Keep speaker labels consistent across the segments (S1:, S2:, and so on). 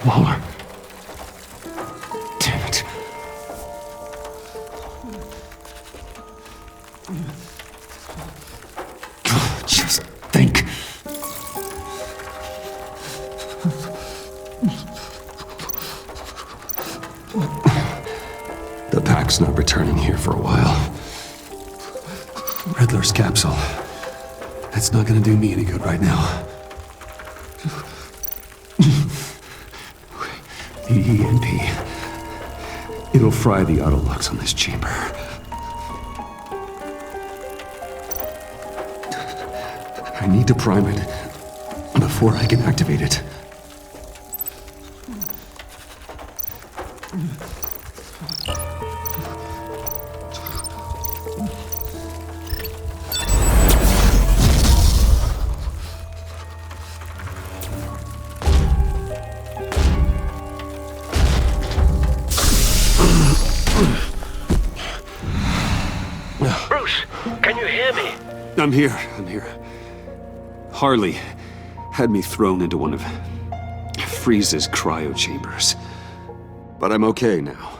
S1: Waller. Damn it. Just think. The pack's not returning here for a while. Riddler's capsule. That's not gonna do me any good right now. The EMP. It'll fry the auto locks on this chamber. I need to prime it before I can activate it.
S2: Bruce, can you hear me?
S1: I'm here. Harley had me thrown into one of Freeze's cryo chambers. But I'm okay now.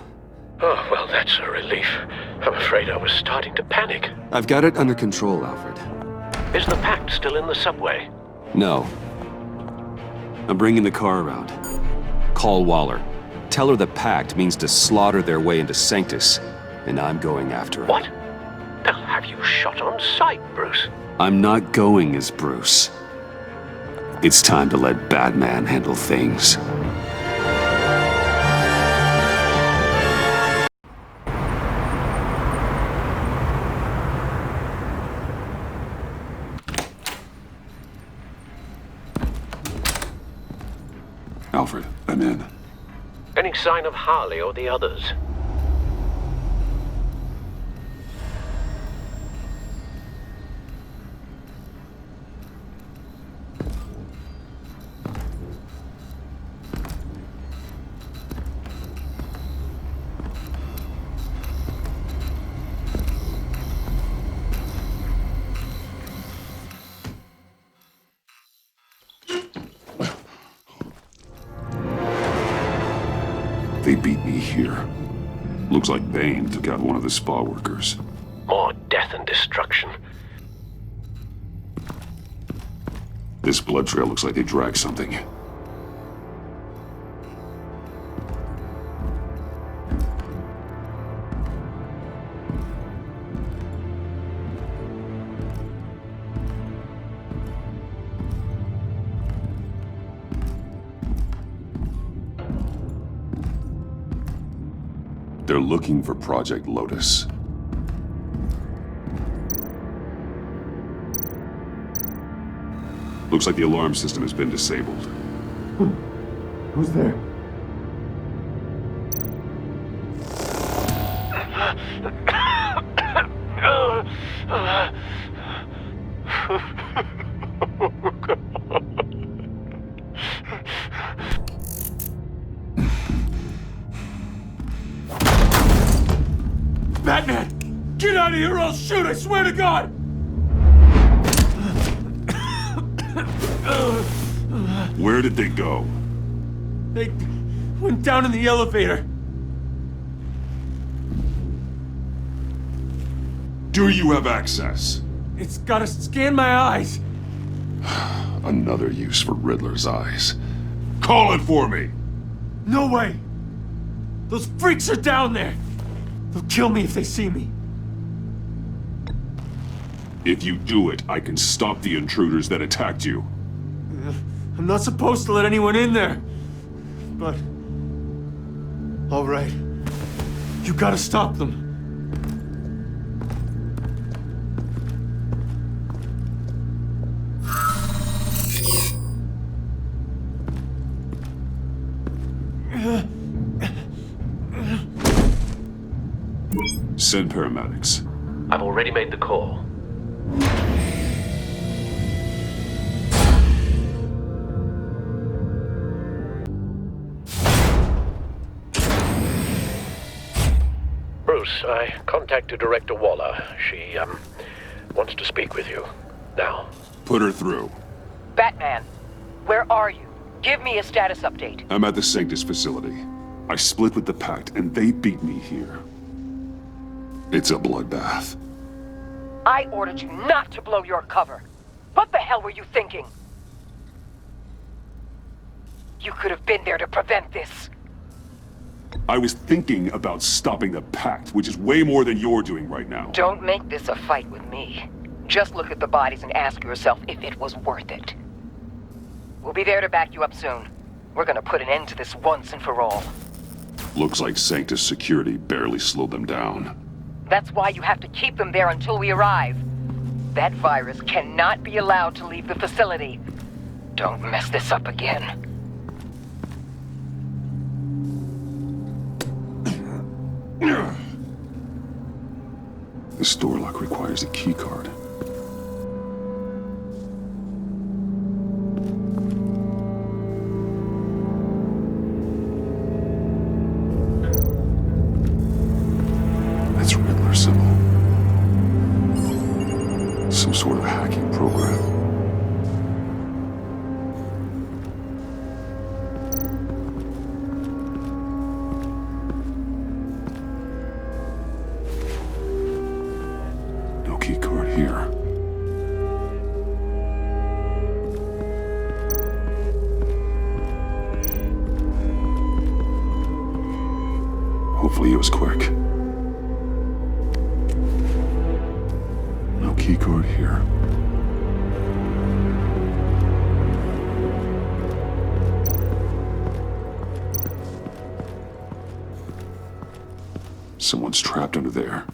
S2: Oh, well, that's a relief. I'm afraid I was starting to panic.
S1: I've got it under control, Alfred.
S2: Is the pact still in the subway?
S1: No. I'm bringing the car around. Call Waller. Tell her the pact means to slaughter their way into Sanctus, and I'm going after it.
S2: What? They'll have you shot on sight, Bruce.
S1: I'm not going as Bruce. It's time to let Batman handle things.
S3: Alfred, I'm in.
S2: Any sign of Harley or the others?
S3: They beat me here. Looks like Bane took out one of the spa workers.
S2: More death and destruction.
S3: This blood trail looks like they dragged something. They're looking for Project Lotus. Looks like the alarm system has been disabled.
S1: Who's there?
S4: Batman! Get out of here or I'll shoot, I swear to God!
S3: Where did they go?
S4: They went down in the elevator.
S3: Do you have access?
S4: It's gotta scan my eyes.
S3: Another use for Riddler's eyes. Call it for me!
S4: No way! Those freaks are down there! They'll kill me if they see me.
S3: If you do it, I can stop the intruders that attacked you.
S4: I'm not supposed to let anyone in there. But... all right. You gotta stop them.
S3: Send paramedics.
S2: I've already made the call. Bruce, I contacted Director Waller. She, wants to speak with you. Now.
S3: Put her through.
S5: Batman, Where are you? Give me a status update.
S3: I'm at the Sanctus facility. I split with the Pact, and they beat me here. It's a bloodbath.
S5: I ordered you not to blow your cover. What the hell were you thinking? You could have been there to prevent this.
S3: I was thinking about stopping the Pact, which is way more than you're doing right now.
S5: Don't make this a fight with me. Just look at the bodies and ask yourself if it was worth it. We'll be there to back you up soon. We're gonna put an end to this once and for all.
S3: Looks like Sanctus security barely slowed them down.
S5: That's why you have to keep them there until we arrive. That virus cannot be allowed to leave the facility. Don't mess this up again.
S3: This door lock requires a key card. That's Riddler's symbol. Some sort of hacking program. No key card here. Hopefully it was quick. No key card here. Someone's trapped under there.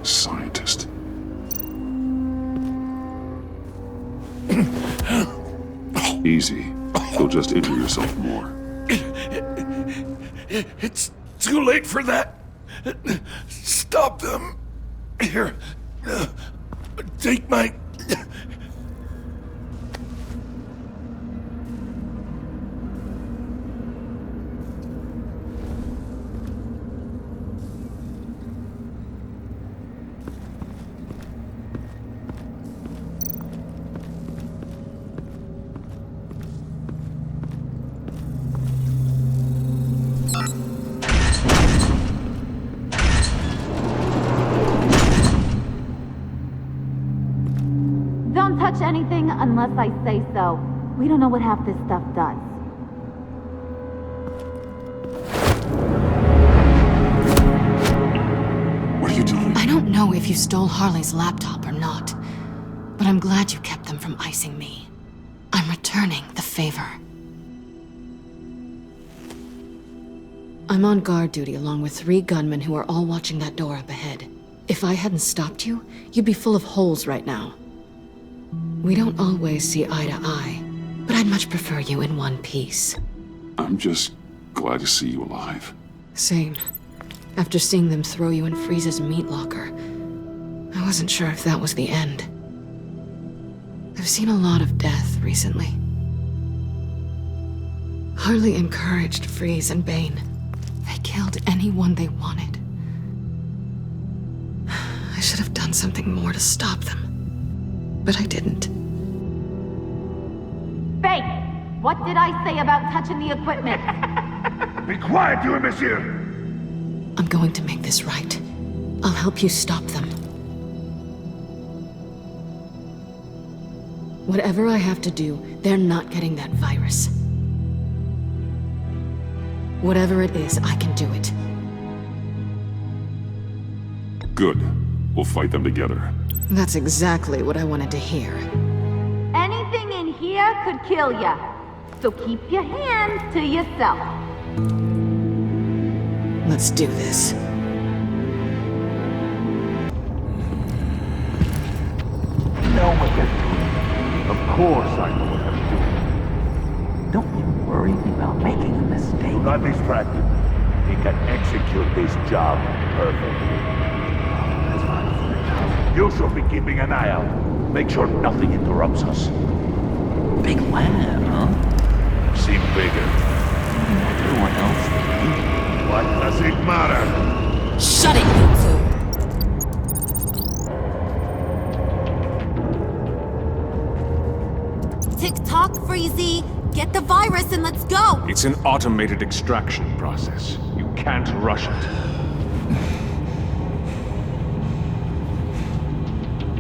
S3: Scientist. Easy. You'll just injure yourself more.
S6: It's too late for that. Stop them. Here. Take my...
S7: Don't touch anything unless I say so. We don't know what half this stuff does.
S3: What are you doing?
S8: I don't know if you stole Harley's laptop or not, but I'm glad you kept them from icing me. I'm returning the favor. I'm on guard duty along with 3 gunmen who are all watching that door up ahead. If I hadn't stopped you, you'd be full of holes right now. We don't always see eye to eye, but I'd much prefer you in one piece.
S3: I'm just glad to see you alive.
S8: Same. After seeing them throw you in Freeze's meat locker, I wasn't sure if that was the end. I've seen a lot of death recently. Harley encouraged Freeze and Bane. They killed anyone they wanted. I should have done something more to stop them, but I didn't.
S7: Fake! What did I say about touching the equipment?
S6: Be quiet, you imbecile!
S8: I'm going to make this right. I'll help you stop them. Whatever I have to do, they're not getting that virus. Whatever it is, I can do it.
S3: Good. We'll fight them together.
S8: That's exactly what I wanted to hear.
S7: Anything in here could kill ya. So keep your hands to yourself.
S8: Let's do this.
S2: Know what you're doing. Of course I know what I'm doing. Don't you worry about making a mistake.
S6: Do not distract. He can execute this job perfectly.
S2: That's fine for now.
S6: You should be keeping an eye out. Make sure nothing interrupts us.
S2: Big plan, huh?
S6: Seem bigger. What does it matter?
S9: Shut it, you two!
S7: Tick-tock, Freezy! Get the virus and let's go!
S6: It's an automated extraction process. You can't rush it.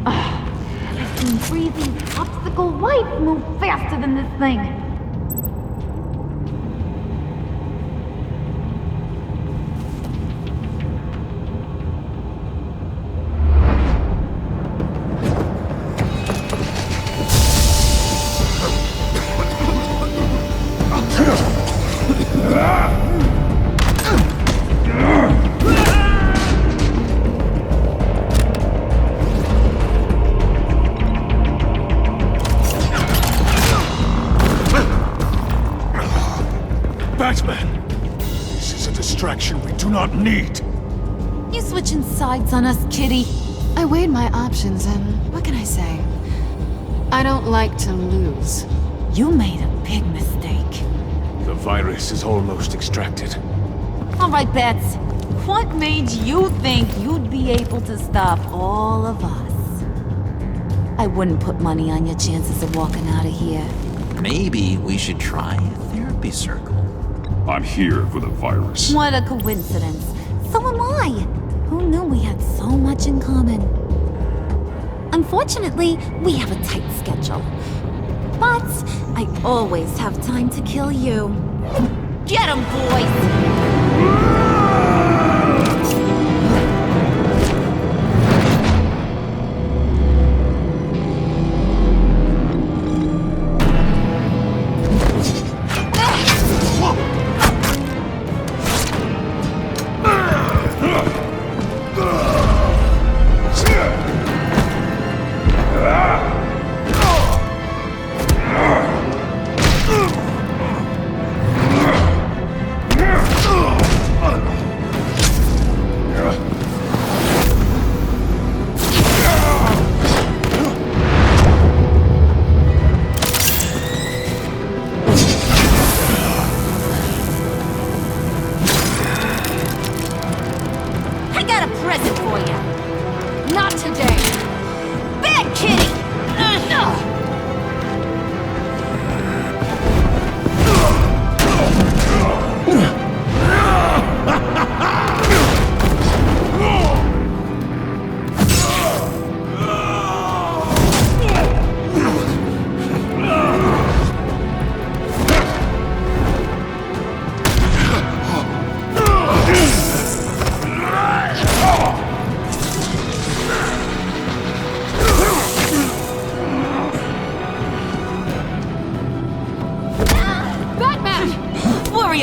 S7: I've seen Freezy's obstacle wife move faster than this thing.
S6: Batman! This is a distraction we do not need.
S7: You switching sides on us, kitty?
S8: I weighed my options, and what can I say? I don't like to lose.
S7: You made a big mistake.
S6: The virus is almost extracted.
S7: All right, Bats. What made you think you'd be able to stop all of us? I wouldn't put money on your chances of walking out of here.
S10: Maybe we should try a therapy circle.
S3: I'm here for the virus.
S7: What a coincidence. So am I. Who knew we had so much in common? Unfortunately, we have a tight schedule. But I always have time to kill you. Get 'em, boys!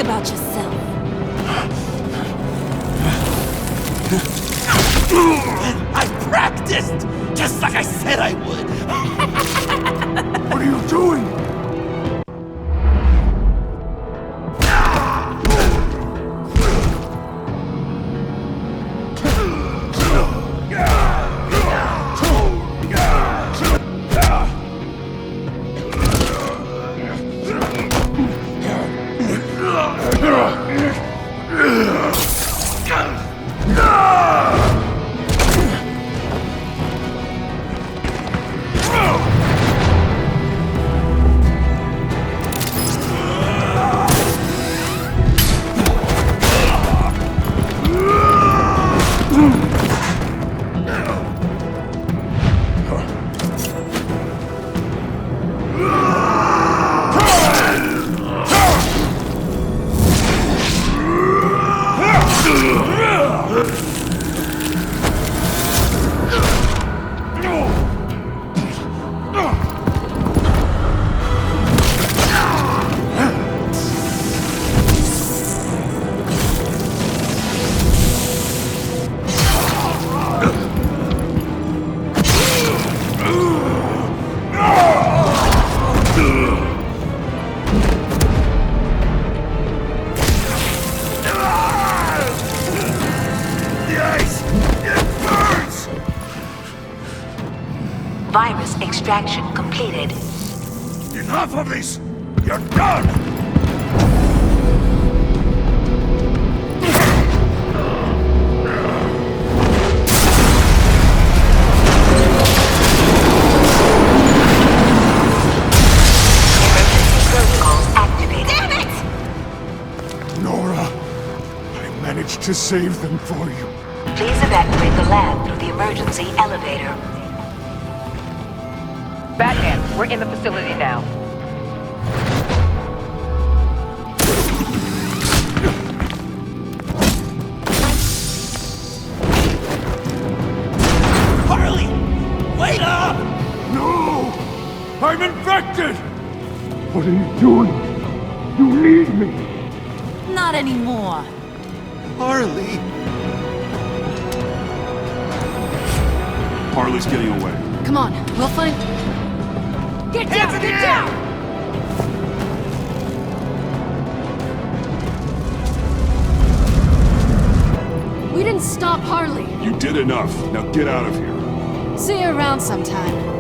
S7: About yourself.
S10: I practiced! Just like I said I would!
S6: What are you doing?
S5: Virus extraction completed.
S6: Enough of this! You're done!
S3: much to save them for you.
S11: Please evacuate the lab through the emergency elevator.
S5: Batman, we're in the facility now.
S10: Harley! Wait up!
S3: No! I'm infected! What are you doing? You need me!
S7: Not anymore.
S4: Harley!
S3: Harley's getting away.
S8: Come on, we'll find...
S7: Get down! Get down!
S8: We didn't stop Harley.
S3: You did enough. Now get out of here.
S8: See you around sometime.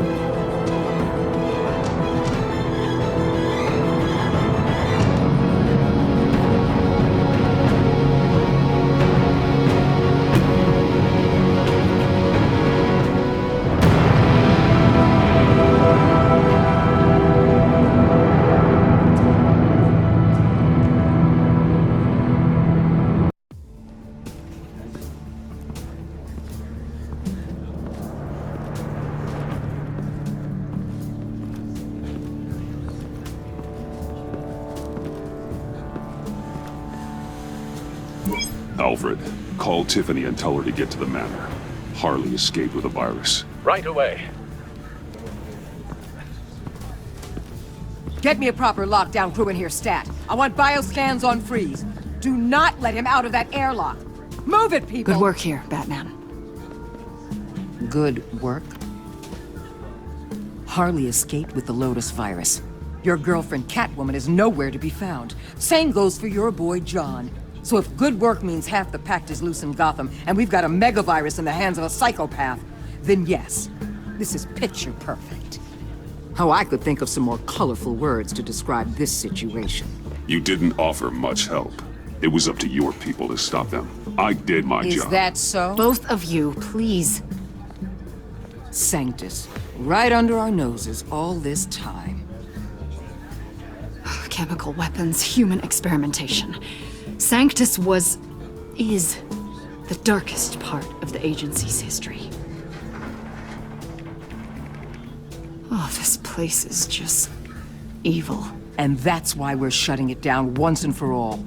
S3: Alfred, call Tiffany and tell her to get to the manor. Harley escaped with a virus.
S12: Right away.
S5: Get me a proper lockdown crew in here, stat. I want bioscans on freeze. Do not let him out of that airlock. Move it, people!
S8: Good work here, Batman.
S5: Good work? Harley escaped with the Lotus virus. Your girlfriend, Catwoman, is nowhere to be found. Same goes for your boy, John. So if good work means half the pact is loose in Gotham, and we've got a megavirus in the hands of a psychopath, then yes, this is picture perfect. Oh, I could think of some more colorful words to describe this situation.
S3: You didn't offer much help. It was up to your people to stop them. I did my job.
S5: Is that so?
S8: Both of you, please.
S5: Sanctus, right under our noses all this time.
S8: Chemical weapons, human experimentation. Sanctus is the darkest part of the agency's history. Oh, this place is just evil.
S5: And that's why we're shutting it down once and for all.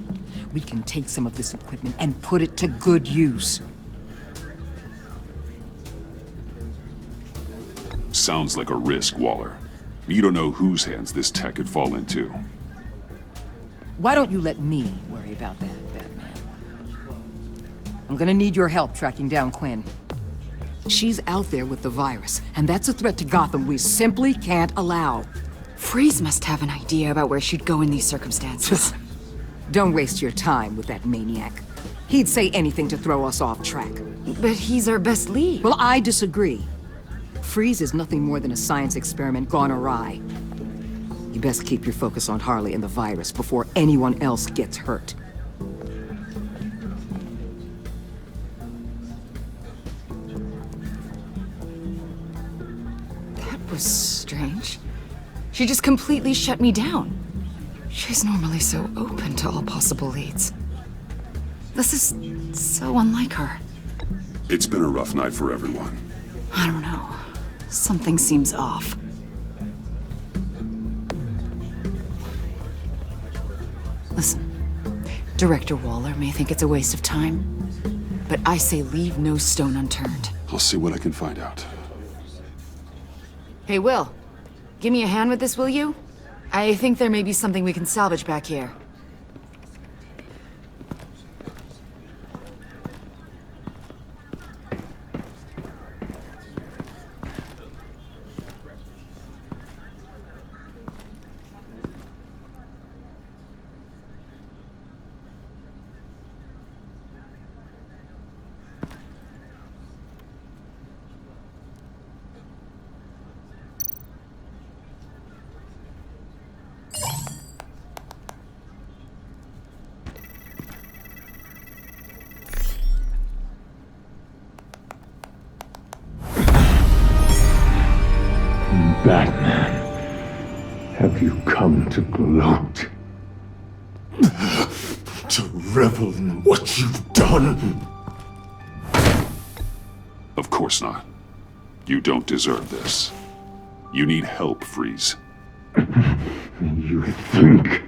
S5: We can take some of this equipment and put it to good use.
S3: Sounds like a risk, Waller. You don't know whose hands this tech could fall into.
S5: Why don't you let me worry about that, Batman? I'm gonna need your help tracking down Quinn. She's out there with the virus, and that's a threat to Gotham we simply can't allow.
S8: Freeze must have an idea about where she'd go in these circumstances.
S5: Don't waste your time with that maniac. He'd say anything to throw us off track.
S8: But he's our best lead.
S5: Well, I disagree. Freeze is nothing more than a science experiment gone awry. You best keep your focus on Harley and the virus before anyone else gets hurt.
S8: That was strange. She just completely shut me down. She's normally so open to all possible leads. This is so unlike her.
S3: It's been a rough night for everyone.
S8: I don't know. Something seems off. Listen, Director Waller may think it's a waste of time, but I say leave no stone unturned.
S3: I'll see what I can find out.
S8: Hey, Will. Give me a hand with this, will you? I think there may be something we can salvage back here.
S2: Batman, have you come to gloat?
S4: to revel in what you've done.
S3: Of course not. You don't deserve this. You need help, Freeze.
S2: You think?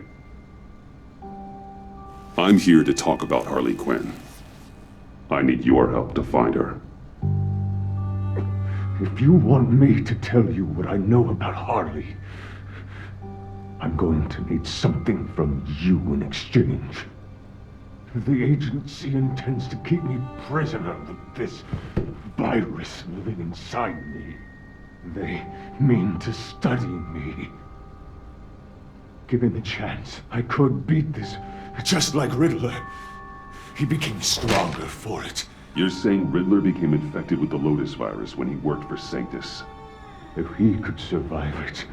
S3: I'm here to talk about Harley Quinn. I need your help to find her.
S2: If you want me to tell you what I know about Harley, I'm going to need something from you in exchange. The agency intends to keep me prisoner with this virus living inside me. They mean to study me. Given the chance, I could beat this.
S4: Just like Riddler. He became stronger for it.
S3: You're saying Riddler became infected with the Lotus virus when he worked for Sanctus?
S2: If he could survive it,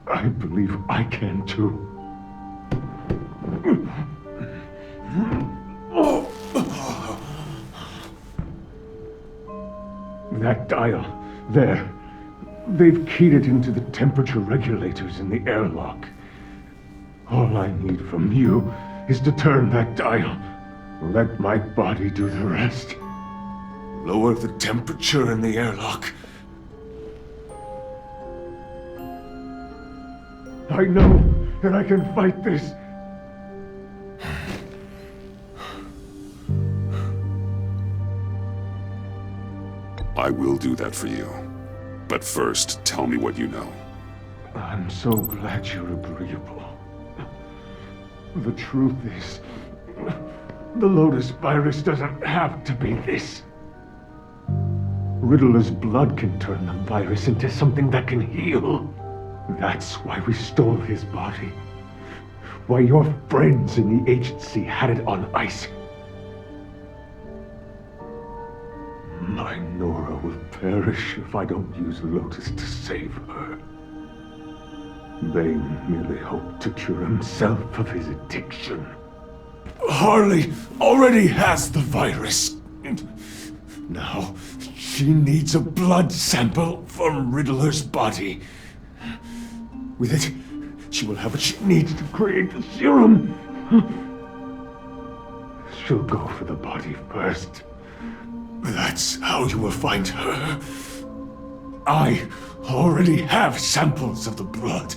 S2: I believe I can too. That dial, there. They've keyed it into the temperature regulators in the airlock. All I need from you is to turn that dial. Let my body do the rest.
S4: Lower the temperature in the airlock.
S2: I know that I can fight this.
S3: I will do that for you. But first, tell me what you know.
S2: I'm so glad you're agreeable. The truth is, the Lotus virus doesn't have to be this. Riddler's blood can turn the virus into something that can heal. That's why we stole his body. Why your friends in the agency had it on ice. My Nora will perish if I don't use Lotus to save her. Bane merely hoped to cure himself of his addiction.
S4: Harley already has the virus. Now, she needs a blood sample from Riddler's body. With it, she will have what she needs to create the serum.
S2: She'll go for the body first.
S4: That's how you will find her. I already have samples of the blood.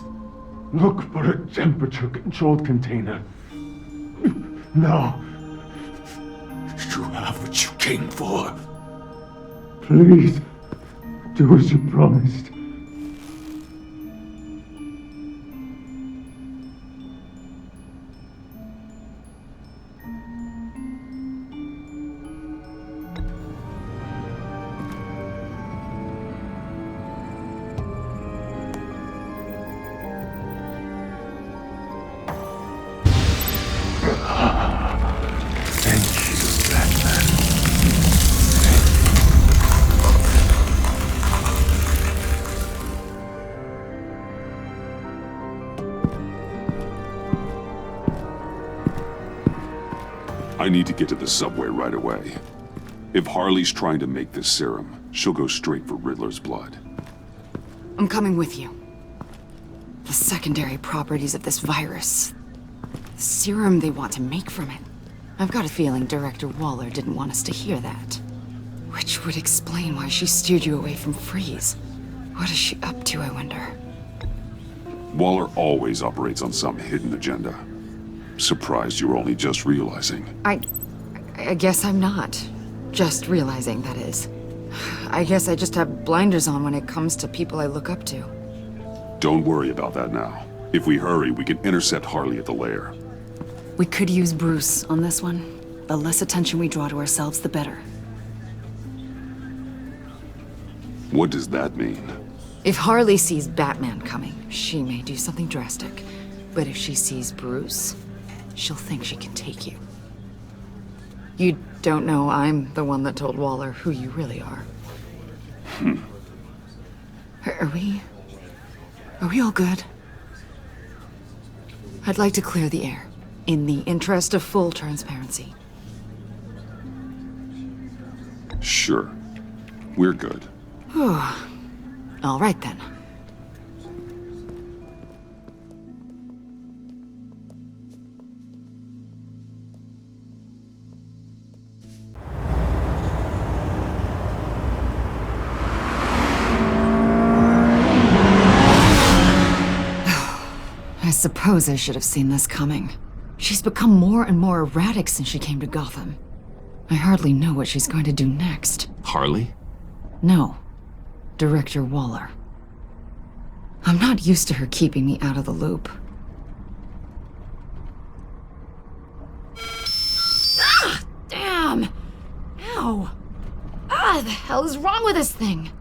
S2: Look for a temperature-controlled container. Now.
S4: You have what you came for.
S2: Please, do as you promised.
S3: I need to get to the subway right away. If Harley's trying to make this serum, she'll go straight for Riddler's blood.
S8: I'm coming with you. The secondary properties of this virus. The serum they want to make from it. I've got a feeling Director Waller didn't want us to hear that. Which would explain why she steered you away from Freeze. What is she up to, I wonder?
S3: Waller always operates on some hidden agenda. Surprised you were only just realizing.
S8: I guess I'm not. Just realizing, that is. I guess I just have blinders on when it comes to people I look up to.
S3: Don't worry about that now. If we hurry, we can intercept Harley at the lair.
S8: We could use Bruce on this one. The less attention we draw to ourselves, the better.
S3: What does that mean?
S8: If Harley sees Batman coming, she may do something drastic. But if she sees Bruce, she'll think she can take you. You don't know I'm the one that told Waller who you really are. Are we all good? I'd like to clear the air, in the interest of full transparency.
S3: Sure. We're good.
S8: All right then.
S5: suppose I should have seen this coming. She's become more and more erratic since she came to Gotham. I hardly know what she's going to do next.
S1: Harley?
S5: No. Director Waller. I'm not used to her keeping me out of the loop. Ah! Damn! Ow! Ah, the hell is wrong with this thing?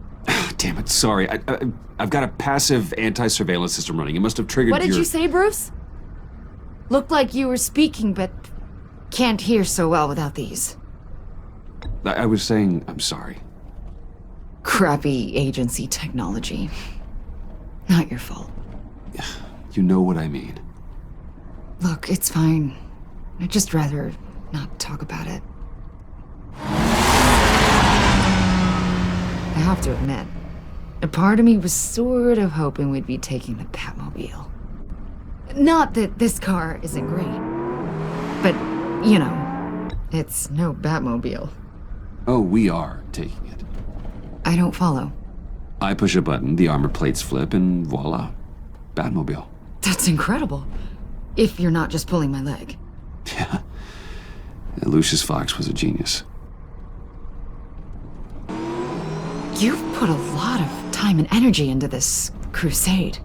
S1: Damn it, sorry. I've got a passive anti-surveillance system running. It must have triggered
S5: What did you say, Bruce? Looked like you were speaking, but can't hear so well without these.
S1: I was saying I'm sorry.
S5: Crappy agency technology. Not your fault.
S1: You know what I mean.
S5: Look, it's fine. I'd just rather not talk about it. I have to admit, a part of me was sort of hoping we'd be taking the Batmobile. Not that this car isn't great, but, you know, it's no Batmobile.
S1: Oh, we are taking it.
S5: I don't follow.
S1: I push a button, the armor plates flip, and voila. Batmobile.
S5: That's incredible. If you're not just pulling my leg.
S1: Yeah. Lucius Fox was a genius.
S5: You've put a lot of time and energy into this crusade.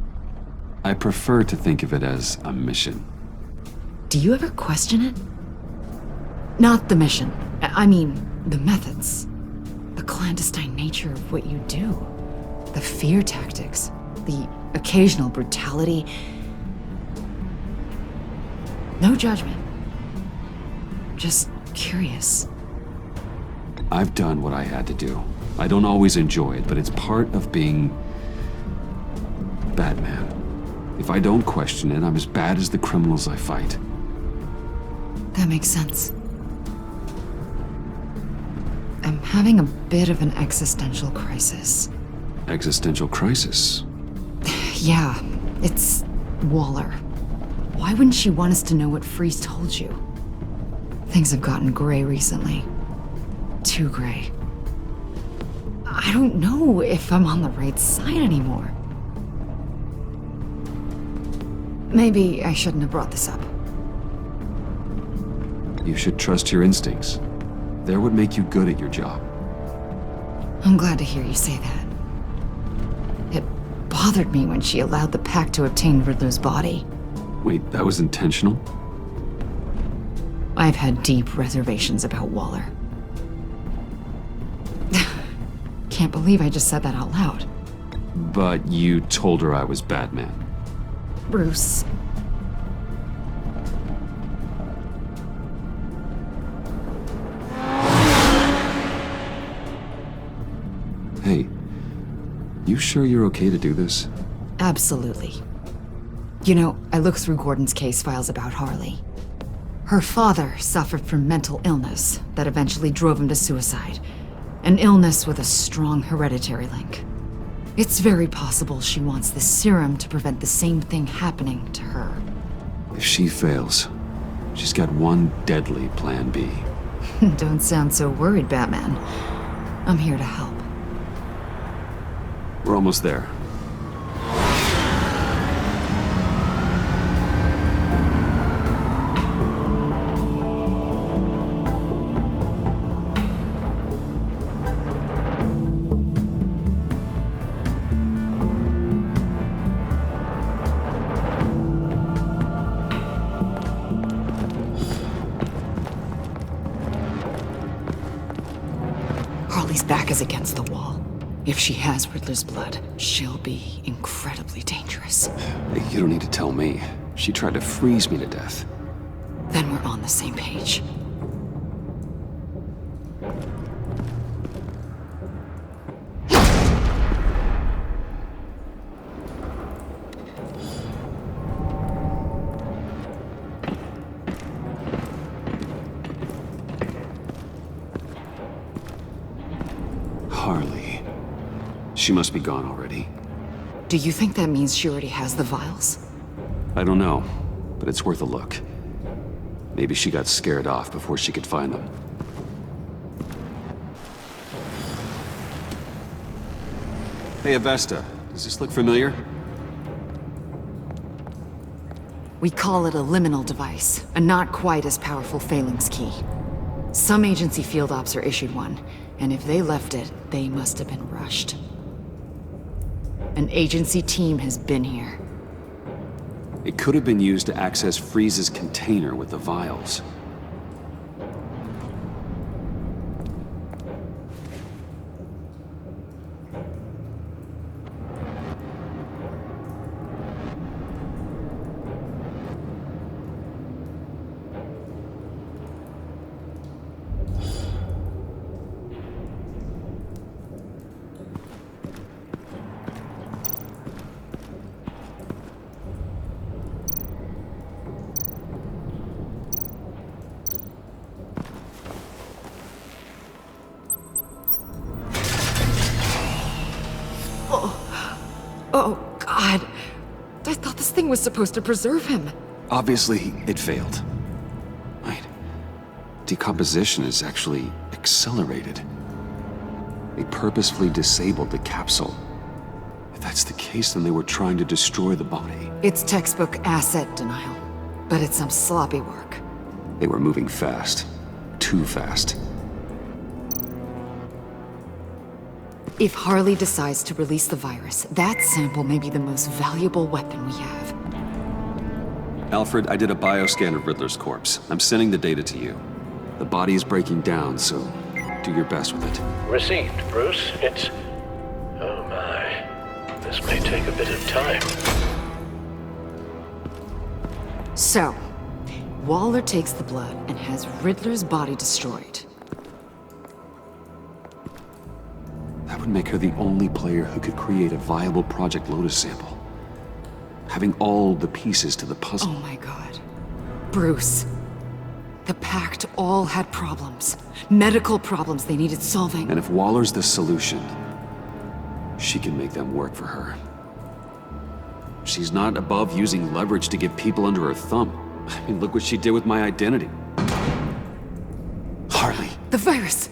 S1: I prefer to think of it as a mission.
S5: Do you ever question it? Not the mission. I mean, the methods. The clandestine nature of what you do. The fear tactics. The occasional brutality. No judgment. Just curious.
S1: I've done what I had to do. I don't always enjoy it, but it's part of being Batman. If I don't question it, I'm as bad as the criminals I fight.
S5: That makes sense. I'm having a bit of an existential crisis.
S1: Existential crisis?
S5: Yeah, it's Waller. Why wouldn't she want us to know what Freeze told you? Things have gotten gray recently. Too gray. I don't know if I'm on the right side anymore. Maybe I shouldn't have brought this up.
S1: You should trust your instincts. They're what make you good at your job.
S5: I'm glad to hear you say that. It bothered me when she allowed the Pact to obtain Riddler's body.
S1: Wait, that was intentional?
S5: I've had deep reservations about Waller. Can't believe I just said that out loud.
S1: But you told her I was Batman.
S5: Bruce.
S1: Hey, you sure you're okay to do this?
S5: Absolutely. You know, I looked through Gordon's case files about Harley. Her father suffered from mental illness that eventually drove him to suicide. An illness with a strong hereditary link. It's very possible she wants this serum to prevent the same thing happening to her.
S1: If she fails, she's got one deadly plan B.
S5: Don't sound so worried, Batman. I'm here to help.
S1: We're almost there.
S5: Harley's back is against the wall. If she has Riddler's blood, she'll be incredibly dangerous.
S1: Hey, you don't need to tell me. She tried to freeze me to death.
S5: Then we're on the same page.
S1: Harley. She must be gone already.
S5: Do you think that means she already has the vials?
S1: I don't know, but it's worth a look. Maybe she got scared off before she could find them. Hey, Avesta. Does this look familiar?
S12: We call it a liminal device, a not quite as powerful phalanx key. Some agency field ops are issued one, and if they left it, they must have been rushed. An agency team has been here.
S1: It could have been used to access Freeze's container with the vials.
S12: Oh, God. I thought this thing was supposed to preserve him.
S1: Obviously, it failed. Wait. Decomposition is actually accelerated. They purposefully disabled the capsule. If that's the case, then they were trying to destroy the body.
S12: It's textbook asset denial, but it's some sloppy work.
S1: They were moving fast. Too fast.
S12: If Harley decides to release the virus, that sample may be the most valuable weapon we have.
S1: Alfred, I did a bioscan of Riddler's corpse. I'm sending the data to you. The body is breaking down, so do your best with it.
S13: Received, Bruce. It's... oh my. This may take a bit of time.
S12: So, Waller takes the blood and has Riddler's body destroyed.
S1: That would make her the only player who could create a viable Project Lotus sample. Having all the pieces to the puzzle.
S12: Oh my God. Bruce. The Pact all had problems. Medical problems they needed solving.
S1: And if Waller's the solution, she can make them work for her. She's not above using leverage to get people under her thumb. I mean, look what she did with my identity. Harley.
S12: The virus.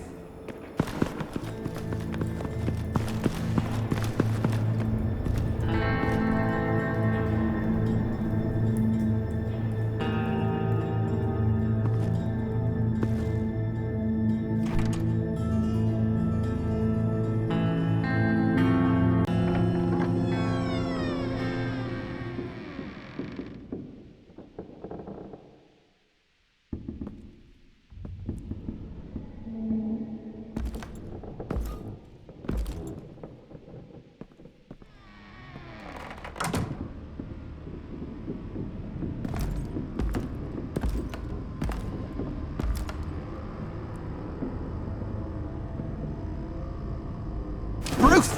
S10: Bruce!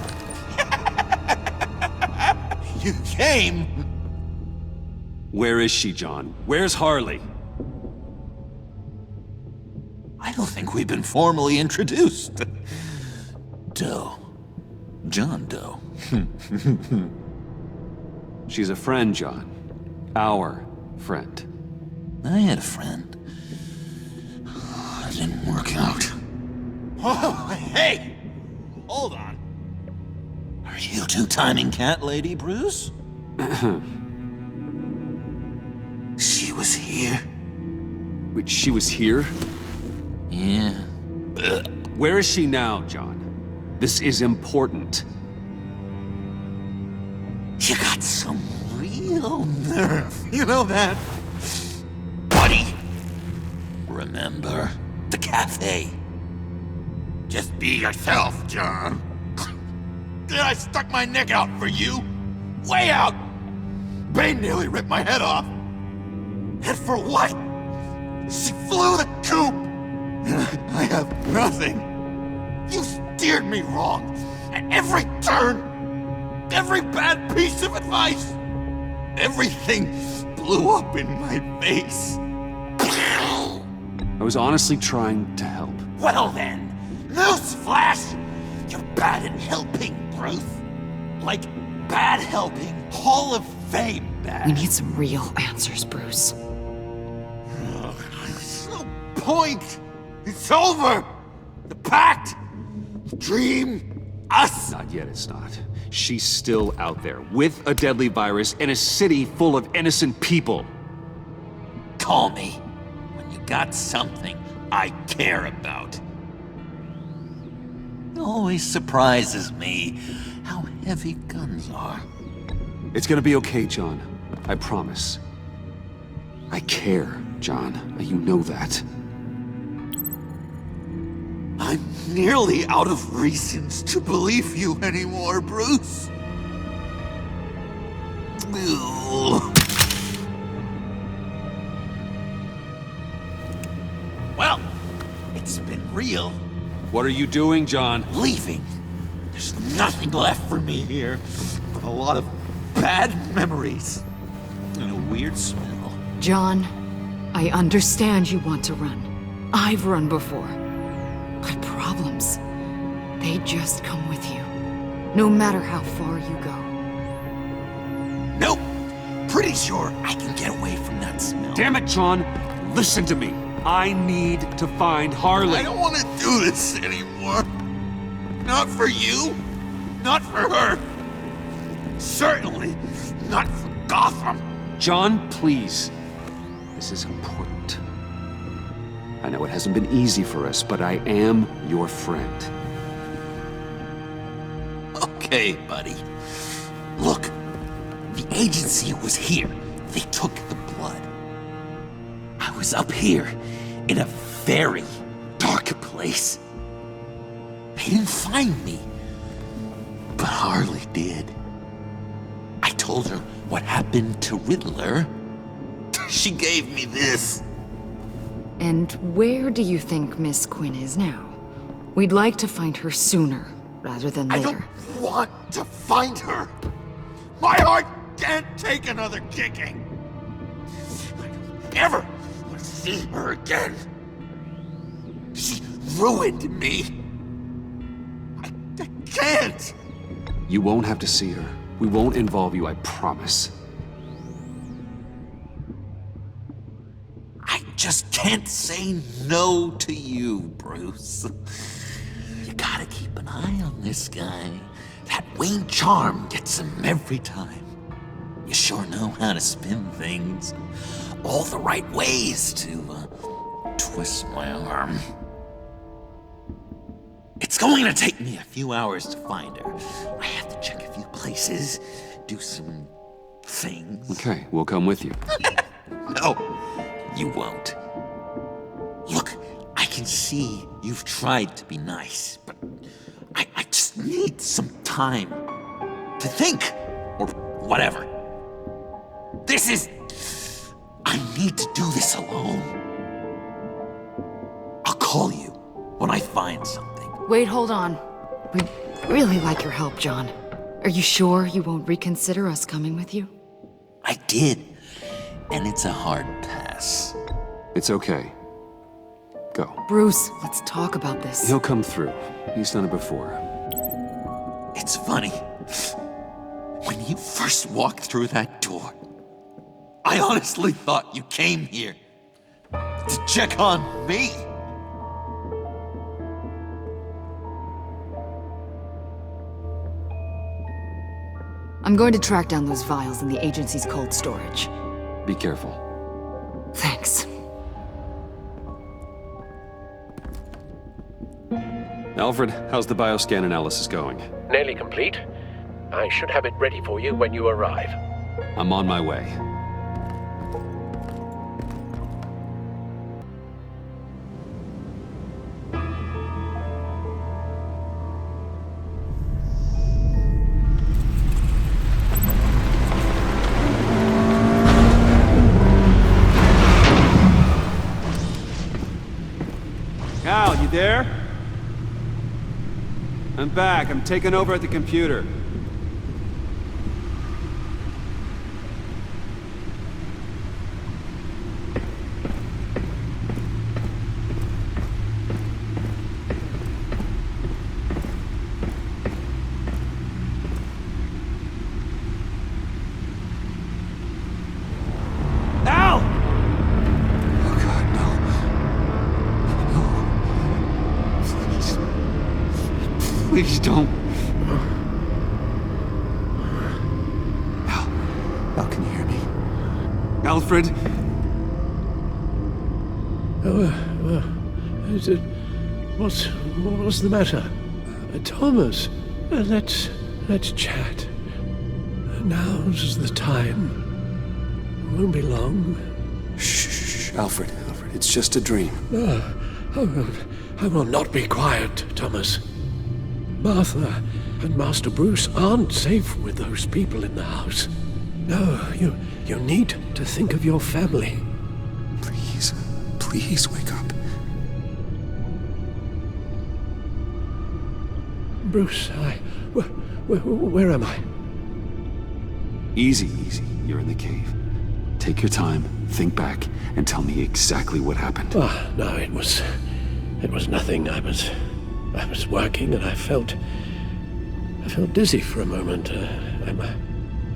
S10: You came!
S1: Where is she, John? Where's Harley?
S10: I don't think we've been formally introduced. Doe. John Doe.
S1: She's a friend, John. Our friend.
S10: I had a friend. It didn't work out. Oh, hey! Hold on. Are you two-timing cat lady, Bruce? She was here.
S1: Wait, she was here?
S10: Yeah.
S1: Where is she now, John? This is important.
S10: You got some real nerve. You know that? Buddy! Remember the cafe? Just be yourself, John. Then I stuck my neck out for you. Way out! Bane nearly ripped my head off. And for what? She flew the coop! I have nothing. You steered me wrong. At every turn. Every bad piece of advice. Everything blew up in my face.
S1: I was honestly trying to help.
S10: Well then, newsflash! You're bad at helping, Bruce. Like, bad helping. Hall of Fame bad.
S12: We need some real answers, Bruce.
S10: There's no point! It's over! The Pact! The dream! Us!
S1: Not yet, it's not. She's still out there, with a deadly virus in a city full of innocent people.
S10: call me when you got something I care about. It always surprises me how heavy guns are.
S1: It's gonna be okay, John. I promise. I care, John. You know that.
S10: I'm nearly out of reasons to believe you anymore, Bruce. Ugh. Well, it's been real.
S1: What are you doing, John?
S10: Leaving. There's nothing left for me here but a lot of bad memories and a weird smell.
S12: John, I understand you want to run. I've run before. But problems, they just come with you, no matter how far you go.
S10: Nope. Pretty sure I can get away from that smell.
S1: Damn it, John! Listen to me. I need to find Harley.
S10: I don't want to do this anymore. Not for you. Not for her. Certainly not for Gotham.
S1: John, please. This is important. I know it hasn't been easy for us, but I am your friend.
S10: Okay, buddy. Look, the agency was here. They took the blood. I was up here in a very dark place. They didn't find me, but Harley did. I told her what happened to Riddler. She gave me this.
S12: And where do you think Miss Quinn is now? We'd like to find her sooner, rather than later.
S10: I don't want to find her. My heart can't take another kicking. I don't ever want to see her again. She ruined me. I can't.
S1: You won't have to see her. We won't involve you, I promise.
S10: I just can't say no to you, Bruce. You gotta keep an eye on this guy. That Wayne charm gets him every time. You sure know how to spin things. All the right ways to twist my arm. It's going to take me a few hours to find her. I have to check a few places, do some things.
S1: Okay, we'll come with you.
S10: No, you won't. Look, I can see you've tried to be nice, but I just need some time to think, or whatever. I need to do this alone. I'll call you when I find something.
S12: Wait, hold on. We'd really like your help, John. Are you sure you won't reconsider us coming with you?
S10: I did, and it's a hard pass.
S1: It's okay. Go.
S12: Bruce, let's talk about this.
S1: He'll come through. He's done it before.
S10: It's funny. When you first walked through that door, I honestly thought you came here to check on me.
S12: I'm going to track down those vials in the agency's cold storage.
S1: Be careful.
S12: Thanks.
S1: Alfred, how's the bioscan analysis going?
S13: Nearly complete. I should have it ready for you when you arrive.
S1: I'm on my way.
S14: Al, you there? I'm back. I'm taking over at the computer.
S1: Please don't. Al, can you hear me?
S14: Alfred,
S13: Is it... What's the matter? Thomas, let's chat. Now's the time. Won't be long.
S1: Shh, Alfred, it's just a dream.
S13: I will not be quiet, Thomas. Martha and Master Bruce aren't safe with those people in the house. No, you need to think of your family.
S1: Please wake up.
S13: Bruce, where am I?
S1: Easy. You're in the cave. Take your time, think back, and tell me exactly what happened.
S13: No, it was nothing. I was working and I felt dizzy for a moment. I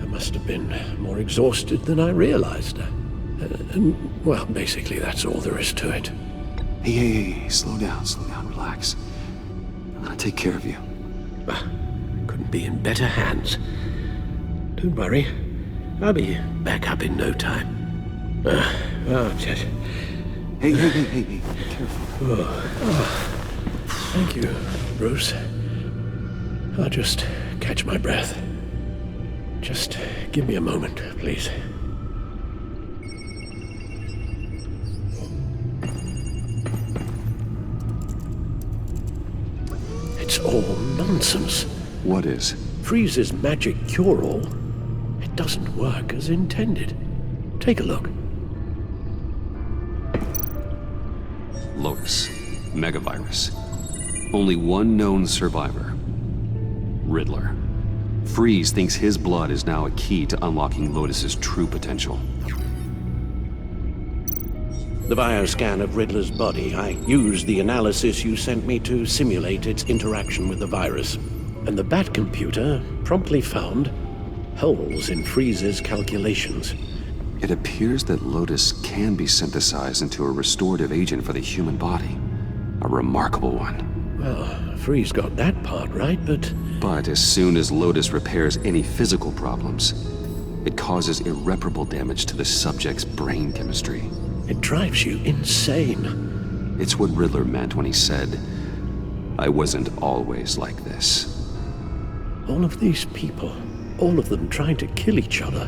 S13: must have been more exhausted than I realized. Well, basically that's all there is to it.
S1: Hey, slow down, relax. I'm gonna take care of you.
S13: Couldn't be in better hands. Don't worry, I'll be back up in no time.
S1: Hey, careful.
S13: Thank you, Bruce. I'll just catch my breath. Just give me a moment, please. It's all nonsense.
S1: What is?
S13: Freeze's magic cure-all. It doesn't work as intended. Take a look.
S1: Lotus. Megavirus. Only one known survivor. Riddler. Freeze thinks his blood is now a key to unlocking Lotus's true potential.
S15: The bioscan of Riddler's body, I used the analysis you sent me to simulate its interaction with the virus.
S13: And the Bat computer promptly found holes in Freeze's calculations.
S1: It appears that Lotus can be synthesized into a restorative agent for the human body. A remarkable one.
S13: Well, Freeze got that part right,
S1: But as soon as Lotus repairs any physical problems, it causes irreparable damage to the subject's brain chemistry.
S13: It drives you insane.
S1: It's what Riddler meant when he said, "I wasn't always like this."
S13: All of these people, all of them trying to kill each other,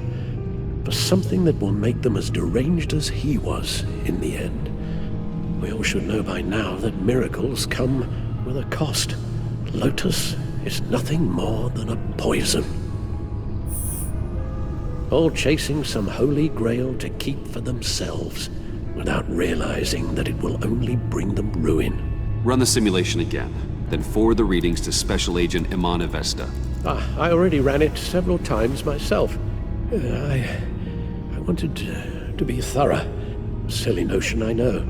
S13: for something that will make them as deranged as he was in the end. We all should know by now that miracles come with a cost. Lotus is nothing more than a poison. All chasing some holy grail to keep for themselves, without realizing that it will only bring them ruin.
S1: Run the simulation again, then forward the readings to Special Agent Imana Vesta.
S13: I already ran it several times myself. I wanted to be thorough. Silly notion, I know.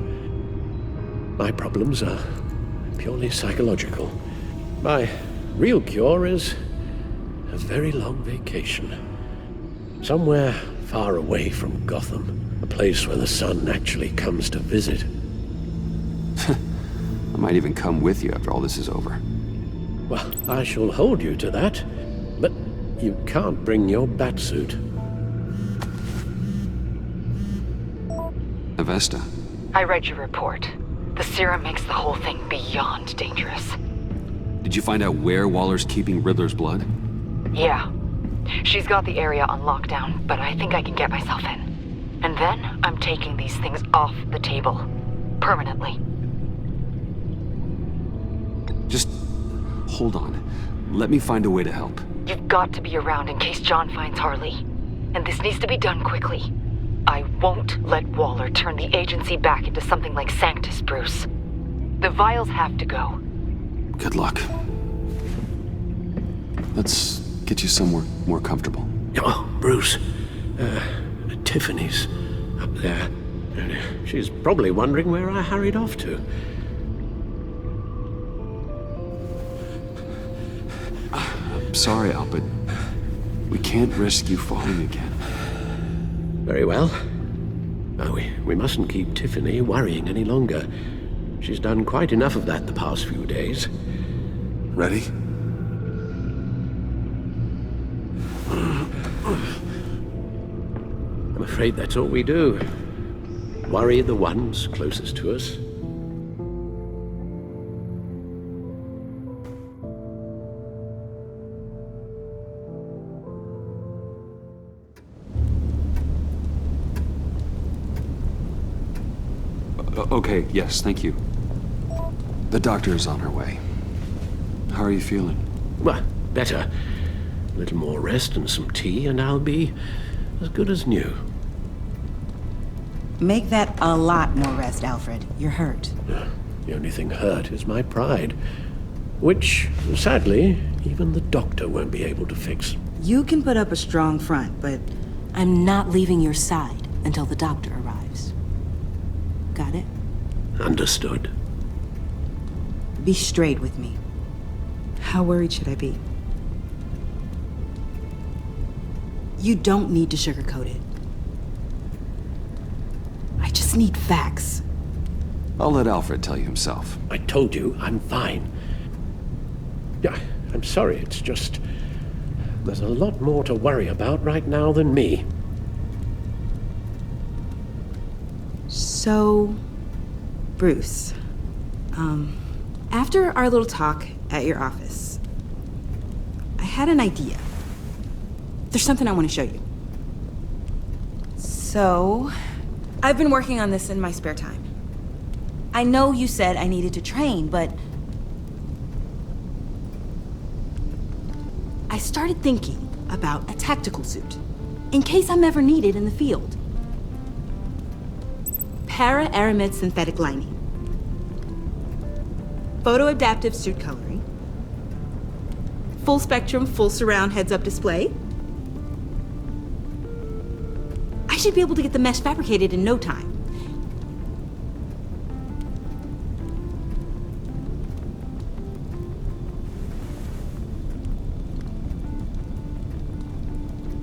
S13: My problems are purely psychological. My real cure is a very long vacation. Somewhere far away from Gotham. A place where the sun actually comes to visit.
S1: I might even come with you after all this is over.
S13: Well, I shall hold you to that. But you can't bring your batsuit.
S1: Avesta.
S12: I read your report. The serum makes the whole thing beyond dangerous.
S1: Did you find out where Waller's keeping Riddler's blood?
S12: Yeah. She's got the area on lockdown, but I think I can get myself in. And then I'm taking these things off the table. Permanently.
S1: Just hold on. Let me find a way to help.
S12: You've got to be around in case John finds Harley. And this needs to be done quickly. I won't let Waller turn the agency back into something like Sanctus, Bruce. The vials have to go.
S1: Good luck. Let's get you somewhere more comfortable.
S13: Oh, Bruce. Tiffany's up there. She's probably wondering where I hurried off to.
S1: I'm sorry, Al, but we can't risk you falling again.
S13: Very well. Oh, we mustn't keep Tiffany worrying any longer. She's done quite enough of that the past few days.
S1: Ready?
S13: I'm afraid that's all we do. worry the ones closest to us.
S1: Okay, yes, thank you. The doctor is on her way. How are you feeling?
S13: Well, better. A little more rest and some tea, and I'll be as good as new.
S16: Make that a lot more rest, Alfred. You're hurt.
S13: The only thing hurt is my pride, which, sadly, even the doctor won't be able to fix.
S16: You can put up a strong front, but I'm not leaving your side until the doctor arrives. Got it?
S13: Understood.
S16: Be straight with me. How worried should I be? You don't need to sugarcoat it. I just need facts.
S1: I'll let Alfred tell you himself.
S13: I told you, I'm fine. Yeah, I'm sorry, it's just... there's a lot more to worry about right now than me.
S16: So, Bruce, after our little talk at your office, I had an idea. There's something I want to show you. So, I've been working on this in my spare time. I know you said I needed to train, but I started thinking about a tactical suit, in case I'm ever needed in the field. Para-aramid synthetic lining. Photo-adaptive suit coloring. Full spectrum, full surround heads-up display. I should be able to get the mesh fabricated in no time.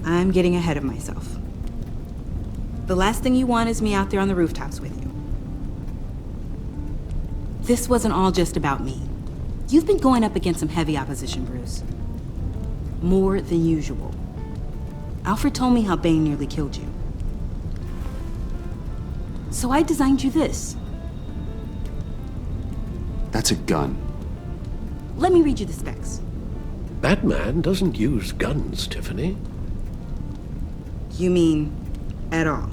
S16: I'm getting ahead of myself. The last thing you want is me out there on the rooftops with you. This wasn't all just about me. You've been going up against some heavy opposition, Bruce. More than usual. Alfred told me how Bane nearly killed you. So I designed you this.
S1: That's a gun.
S16: Let me read you the specs.
S13: Batman doesn't use guns, Tiffany.
S16: You mean, at all?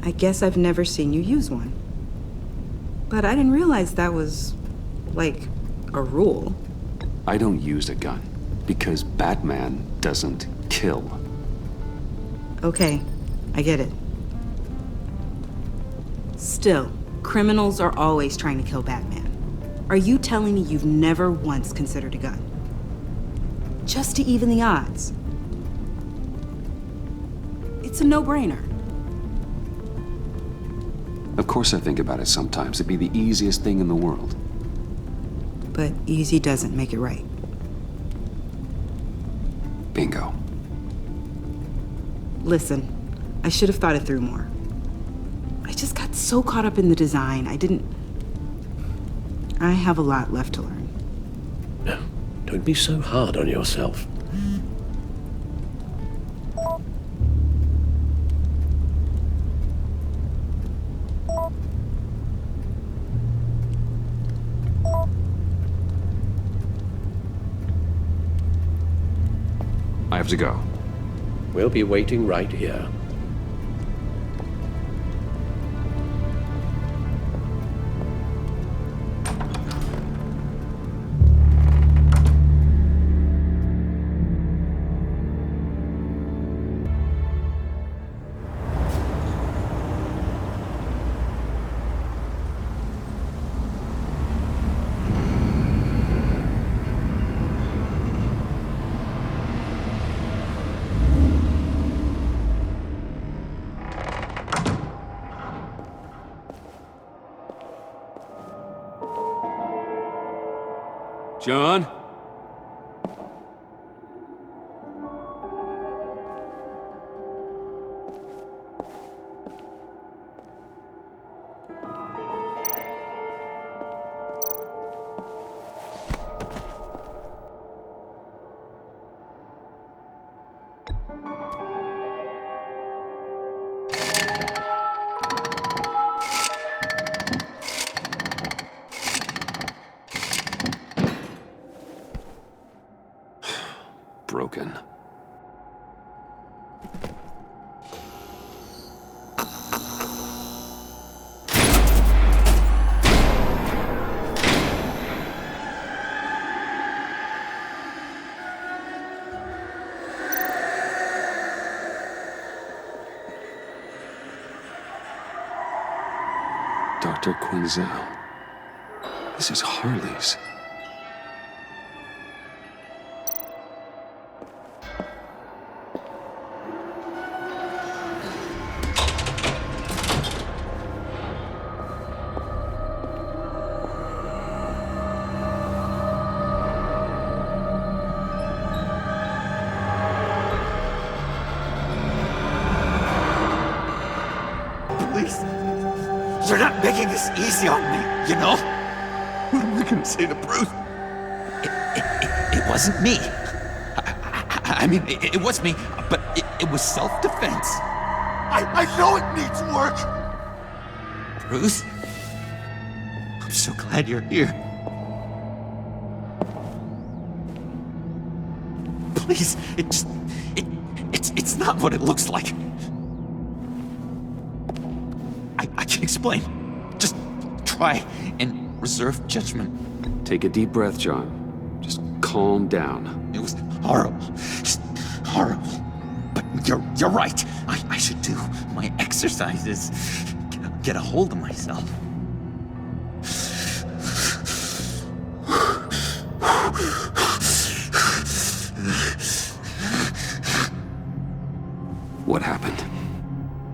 S16: I guess I've never seen you use one. But I didn't realize that was, like, a rule.
S1: I don't use a gun, because Batman doesn't kill.
S16: Okay, I get it. Still, criminals are always trying to kill Batman. Are you telling me you've never once considered a gun? Just to even the odds. It's a no-brainer.
S1: Of course I think about it sometimes. It'd be the easiest thing in the world.
S16: But easy doesn't make it right.
S1: Bingo.
S16: Listen, I should have thought it through more. I just got so caught up in the design, I have a lot left to learn.
S13: No, don't be so hard on yourself.
S1: I have to go.
S13: We'll be waiting right here.
S14: John?
S1: Dr. Quinzel. This is Harley's.
S10: Please. You're not making this easy on me, you know? What am I gonna say to Bruce? It wasn't me. I mean, it was me, but it was self-defense. I know it needs work! Bruce? I'm so glad you're here. Please, it's not what it looks like. I can explain. Just try and reserve judgment.
S1: Take a deep breath, John. Just calm down.
S10: It was horrible. Just horrible. But you're right. I should do my exercises. Get a hold of myself.
S1: What happened?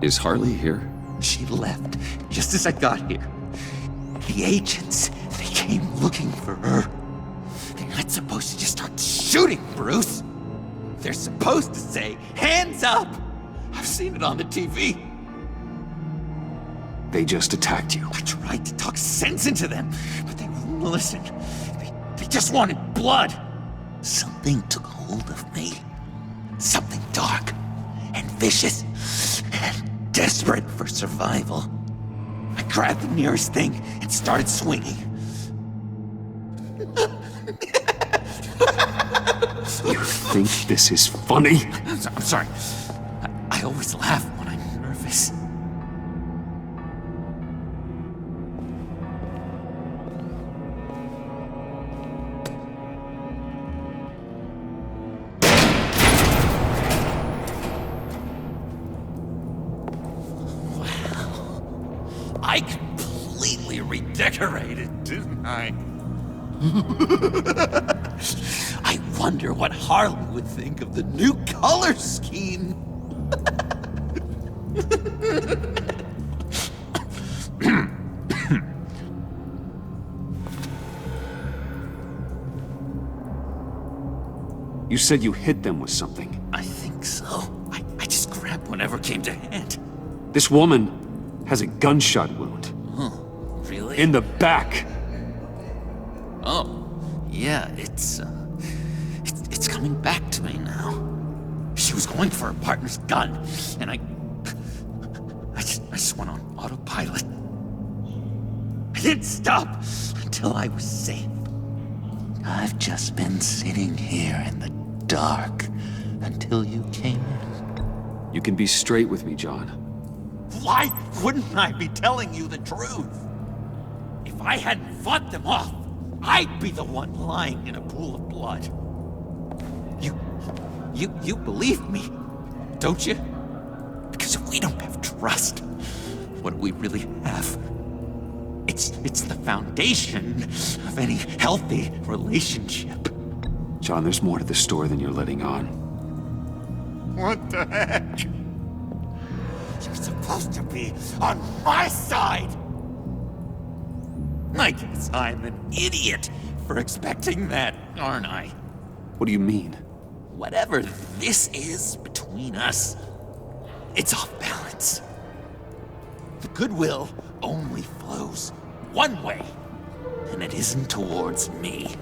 S1: Is Harley here?
S10: She left just as I got here. The agents, they came looking for her. They're not supposed to just start shooting, Bruce. They're supposed to say, hands up! I've seen it on the TV.
S1: They just attacked you.
S10: I tried to talk sense into them, but they wouldn't listen. They just wanted blood. Something took hold of me. Something dark and vicious and desperate for survival. I grabbed the nearest thing and started swinging.
S1: You think this is funny?
S10: I'm sorry. I always laugh when I'm nervous. Wow. I completely redecorated, didn't I? I wonder what Harley would think of the new color scheme.
S1: You said you hit them with something.
S10: I think so. I just grabbed whatever came to hand.
S1: This woman has a gunshot wound.
S10: Oh, really?
S1: In the back.
S10: Oh, yeah, it's coming back to me now. She was going for her partner's gun, and I just went on autopilot. I didn't stop until I was safe. I've just been sitting here in the dark until you came in.
S1: You can be straight with me, John.
S10: Why wouldn't I be telling you the truth? If I hadn't fought them off, I'd be the one lying in a pool of blood. You believe me, don't you? Because if we don't have trust, what do we really have? It's the foundation of any healthy relationship.
S1: John, there's more to the story than you're letting on.
S10: What the heck? You're supposed to be on my side! I guess I'm an idiot for expecting that, aren't I?
S1: What do you mean?
S10: Whatever this is between us, it's off balance. The goodwill only flows one way, and it isn't towards me.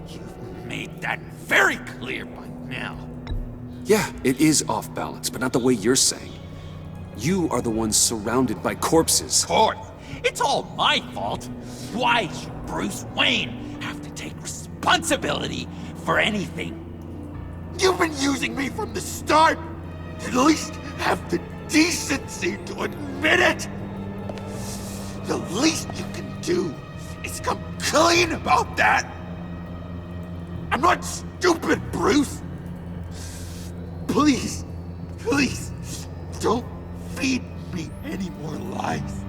S10: You've made that very clear by now.
S1: Yeah, it is off balance, but not the way you're saying. You are the one surrounded by corpses.
S10: It's all my fault. Why should Bruce Wayne have to take responsibility for anything? You've been using me from the start. At least have the decency to admit it. The least you can do is come clean about that. I'm not stupid, Bruce. Please, please, don't feed me any more lies.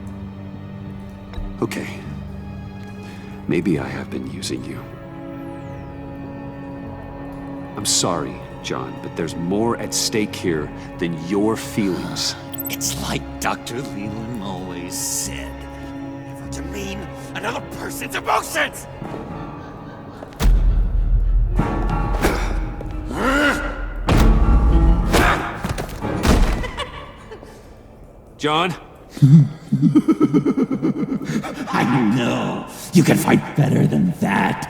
S1: Okay. Maybe I have been using you. I'm sorry, John, but there's more at stake here than your feelings.
S10: It's like Dr. Leland always said. Never demean another person's emotions!
S1: John?
S17: I know. You can fight better than that.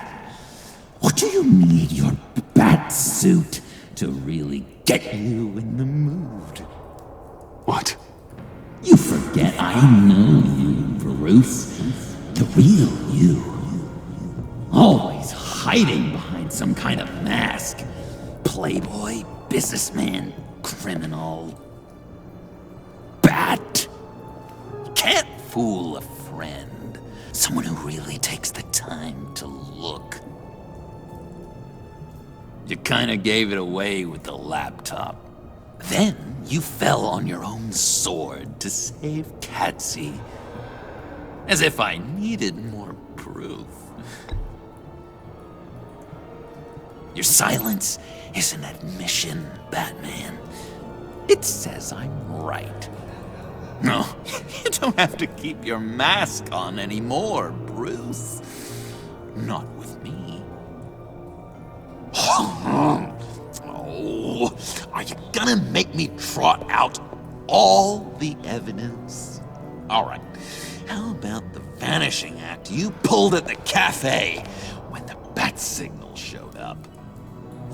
S17: Or do you need your bat suit to really get you in the mood?
S1: What?
S17: You forget I know you, Bruce. The real you. Always hiding behind some kind of mask. Playboy, businessman, criminal. Bat. You can't fool a friend. Someone who really takes the time to look. You kinda gave it away with the laptop. Then you fell on your own sword to save Catsy. As if I needed more proof. Your silence is an admission, Batman. It says I'm right. No, you don't have to keep your mask on anymore, Bruce. Not with me. Oh, are you gonna make me trot out all the evidence? All right, how about the vanishing act you pulled at the cafe when the bat signal showed up?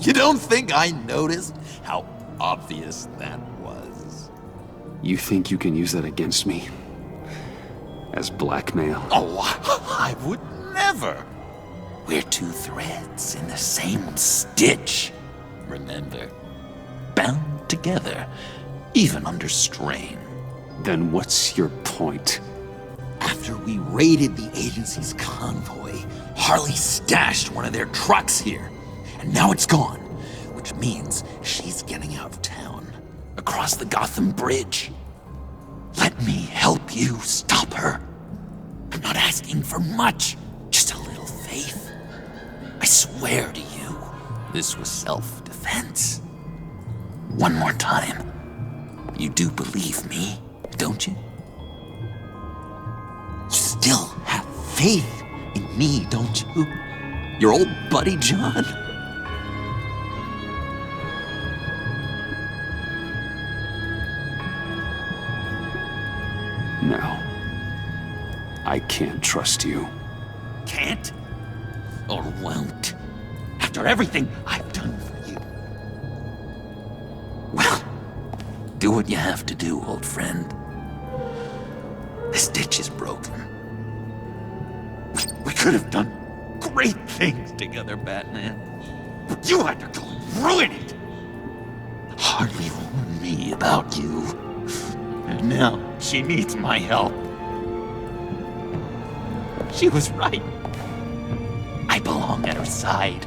S17: You don't think I noticed how obvious that was?
S1: You think you can use that against me? As blackmail?
S17: Oh, I would never. We're two threads in the same stitch. Remember? Bound together, even under strain.
S1: Then what's your point?
S17: After we raided the agency's convoy, Harley stashed one of their trucks here. And now it's gone, which means she's getting out of town. Across the Gotham Bridge. Let me help you stop her. I'm not asking for much, just a little faith. I swear to you, this was self-defense. One more time. You do believe me, don't you? You still have faith in me, don't you? Your old buddy, John?
S1: No. I can't trust you.
S17: Can't? Or won't? After everything I've done for you. Well, do what you have to do, old friend. This ditch is broken. We could have done great things together, Batman. But you had to go and ruin it. Hardly warned me about you. And now she needs my help. She was right. I belong at her side.